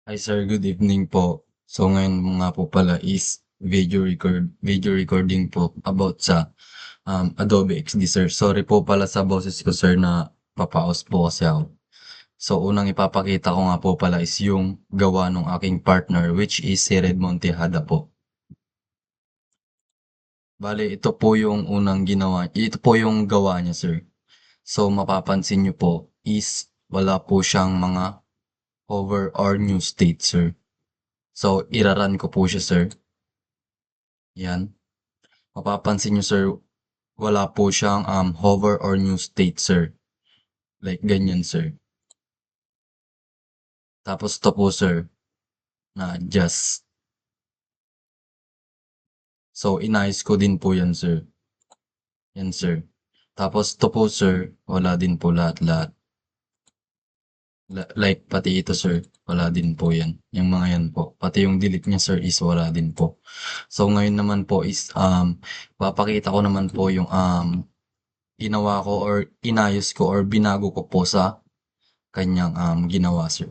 Hi sir, good evening po. So ngayon nga po pala is video recording po about sa Adobe XD sir. Sorry po pala sa boses ko sir na papaos po kasi ako. So unang ipapakita ko nga po pala is yung gawa ng aking partner which is si Redmond Tejada po. Bale, ito po yung gawa niya sir. So mapapansin niyo po is wala po siyang mga hover or new state sir. So iraran ko po siya sir. Yan. Mapapansin niyo sir, wala po siyang hover or new state sir. Like ganyan sir. Tapos to po sir, na adjust. So inayos ko din po yan sir. Yan sir. Tapos to po sir, wala din po lahat-lahat. Like pati ito sir, wala din po yan. Yung mga yan po. Pati yung delete niya sir is wala din po. So ngayon naman po is papakita ko naman po yung ginawa ko or inayos ko or binago ko po sa kanyang ginawa sir.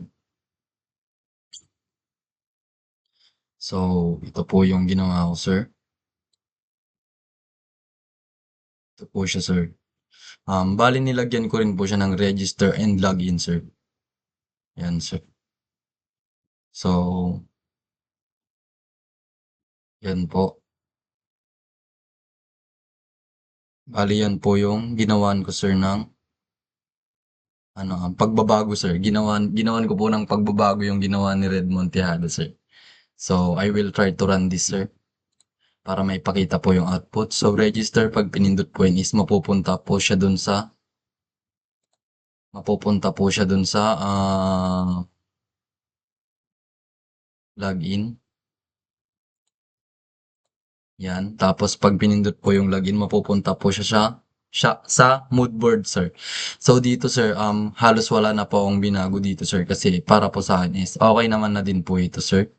So, ito po yung ginawa ko, sir. Ito po siya, sir. Bali nilagyan ko rin po siya ng register and login, sir. Yan, sir. So, yan po. Bali yan po yung ginawan ko, sir, ng pagbabago, sir. Ginawan ko po ng pagbabago yung ginawa ni Redmond Tejada, sir. So, I will try to run this, sir, para maipakita po yung output. So, register, pag pinindot po yun is mapupunta po siya dun sa login. Yan. Tapos pag pinindot po yung login, mapupunta po siya sa mood board, sir. So dito, sir, halos wala na po akong binago dito, sir, kasi para po sa akin is okay naman na din po ito, sir.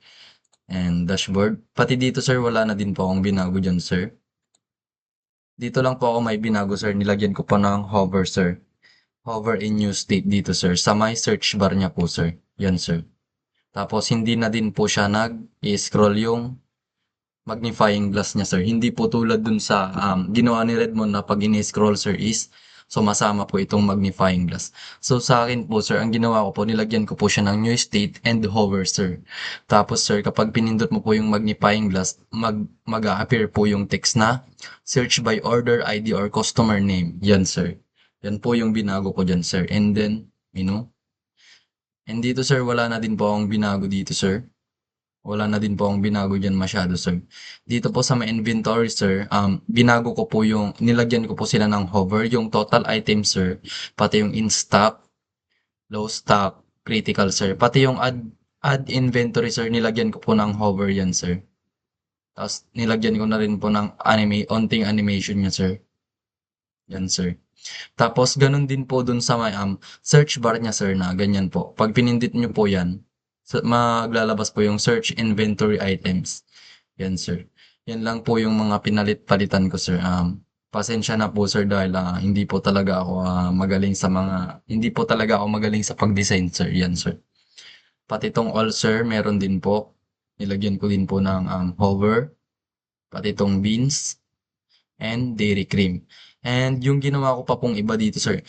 And dashboard. Pati dito, sir, wala na din po akong binago dyan, sir. Dito lang po ako may binago, sir. Nilagyan ko pa ng hover, sir. Hover in new state dito, sir. Sa my search bar niya po, sir. Yan, sir. Tapos hindi na din po siya nag-scroll yung magnifying glass niya sir. Hindi po tulad dun sa ginawa ni Redmond na pag ini-scroll sir is sumasama po itong magnifying glass. So sa akin po sir, ang ginawa ko po, nilagyan ko po siya ng new state and hover sir. Tapos sir, kapag pinindot mo po yung magnifying glass, mag-a-appear po yung text na search by order ID or customer name. Yan sir. Yan po yung binago ko dyan sir. And then, and dito sir, wala na din po akong binago dito sir. Wala na din po akong binago diyan masyado, sir. Dito po sa may inventory, sir, binago ko po nilagyan ko po sila ng hover, yung total items, sir, pati yung in stock, low stock, critical, sir, pati yung add inventory, sir, nilagyan ko po ng hover yan, sir. Tapos nilagyan ko na rin po ng onting animation niya, sir. Yan, sir. Tapos ganun din po dun sa may search bar niya, sir, na ganyan po. Pag pinindit niyo po yan, maglalabas po yung search inventory items. Yan, sir. Yan lang po yung mga pinalit-palitan ko, sir. Pasensya na po, sir, dahil hindi po talaga ako magaling sa pag-design, sir. Yan, sir. Pati tong all, sir, meron din po. Nilagyan ko din po ng hover. Pati tong beans and dairy cream. And yung ginawa ko pa pong iba dito, sir,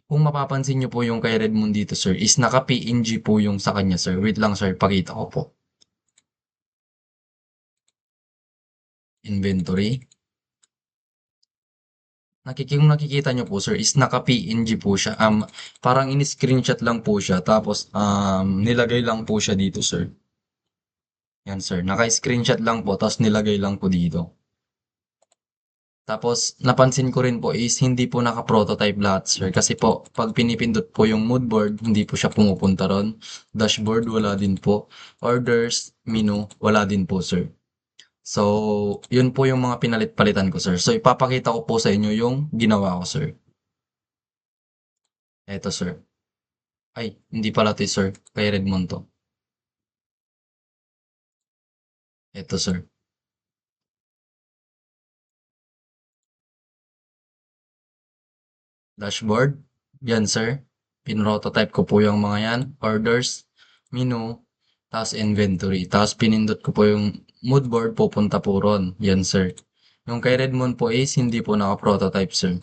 kung mapapansin nyo po yung kay Redmond dito, sir, is naka-PNG po yung sa kanya, sir. Wait lang, sir, pakita ko po. Inventory. Kung nakikita nyo po, sir, is naka-PNG po siya. Parang in-screenshot lang po siya, tapos nilagay lang po siya dito, sir. Yan, sir. Naka-screenshot lang po, tapos nilagay lang po dito. Tapos, napansin ko rin po is hindi po naka-prototype lahat, sir. Kasi po, pag pinipindot po yung mood board, hindi po siya pumupunta ron. Dashboard, wala din po. Orders, menu, wala din po, sir. So, yun po yung mga pinalit-palitan ko, sir. So, ipapakita ko po sa inyo yung ginawa ko, sir. Eto, sir. Ay, hindi pala to, sir. Kay Redmond to. Eto, sir. Dashboard. Yan, sir. Pinrototype ko po yung mga yan. Orders, menu, ta's inventory, ta's pinindot ko po yung mood board, pupunta po ron. Yan, sir. Yung kay Redmond po is hindi po naka-prototype, sir.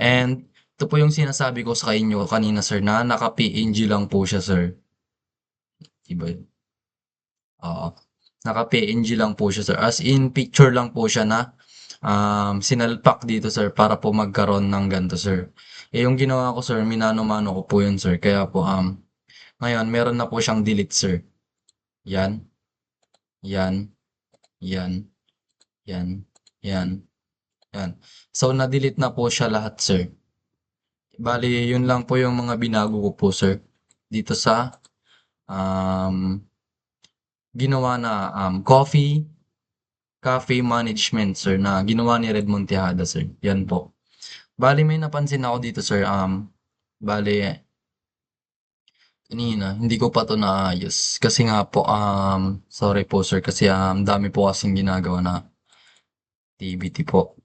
And ito po yung sinasabi ko sa inyo kanina, sir, na naka-PNG lang po siya, sir. Iba yun. Oo. Naka-PNG lang po siya, sir. As in, picture lang po siya na sinalpak dito, sir, para po magkaroon ng ganito, sir. Eh, yung ginawa ko, sir, minano-mano ko po yun, sir. Kaya po, ngayon, meron na po siyang delete, sir. Yan, yan, yan, yan, yan, yan. So, na-delete na po siya lahat, sir. Bali, yun lang po yung mga binago ko po, sir. Dito sa um, ginawa na cafe management, sir, na ginawa ni Redmond Tejada, sir. Yan po. Bali, may napansin ako dito, sir. Bali, kanina, hindi ko pa to naayos. Kasi nga po, sorry po, sir, kasi dami po kasing ginagawa na activity po.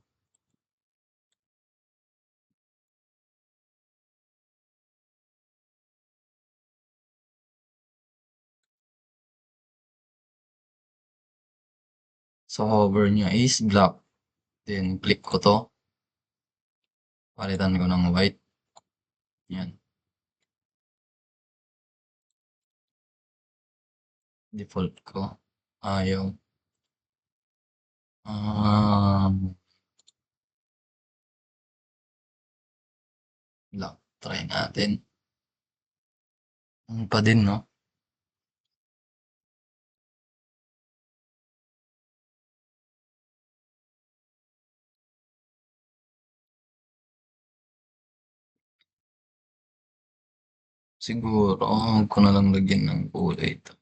So, hover niya is black. Then, click ko to. Palitan ko ng white. Yan. Default ko. Ayaw. Black. Try natin. Ano pa din, no? Siguro, huwag ko na lang lagyan ng kulay ito.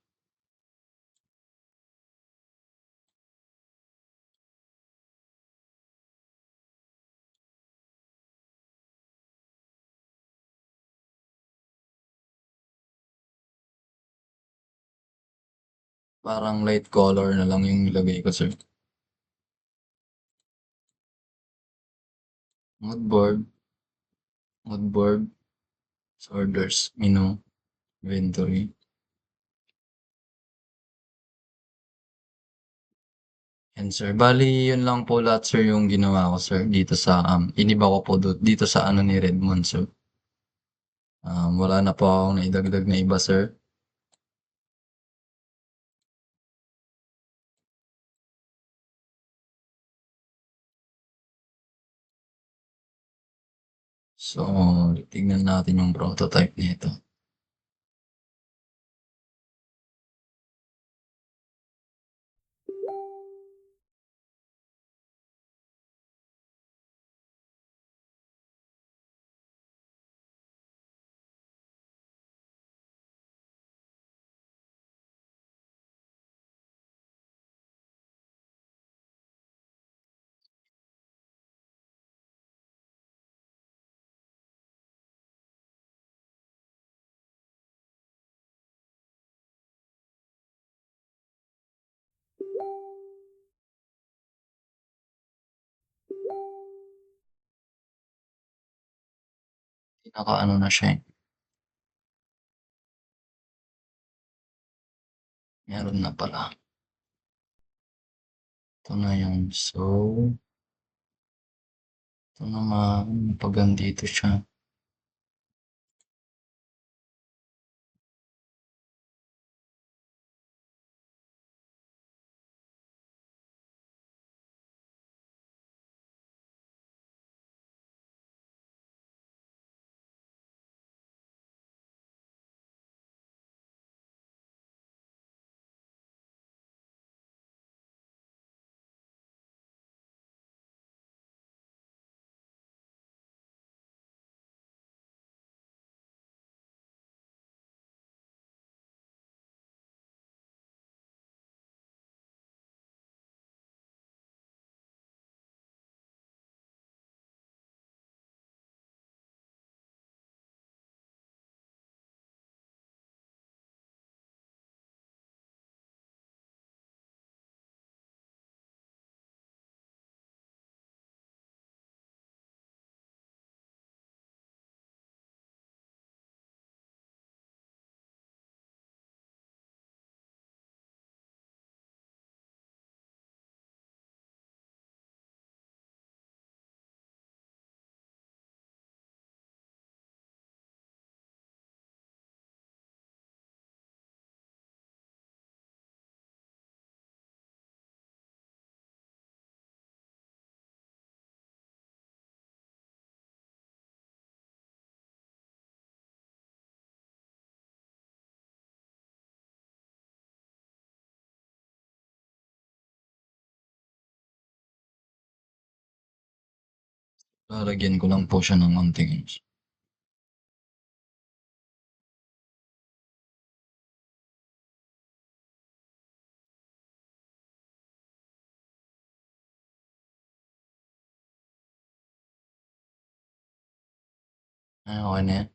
Parang light color na lang yung nilagay ko, sir. Moodboard, moodboard, orders, menu, inventory. Yan, sir. Bali, yun lang po lahat, sir, yung ginawa ko, sir, dito sa, iniba ko po dito sa ano ni Redmond, sir. Wala na po akong naidagdag na iba, sir. So, tignan natin yung prototype nito. Pinaka-ano na siya, eh. Meron na pala. Ito na yun. So, ito naman, pag andito siya. Lalagyan ko lang po siya ng onting okey na yan.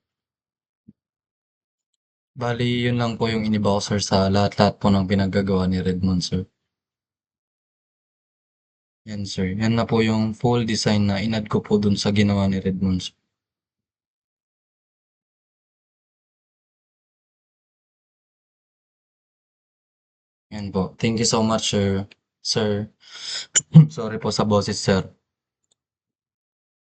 Bale yun lang po yung iniba ko sir sa lahat-lahat po ng pinaggagawa ni Redmond sir. Yan sir, yan na po yung full design na in-add ko po dun sa ginawa ni Redmond sir. Yan po. Thank you so much sir. Sir, sorry po sa boses sir.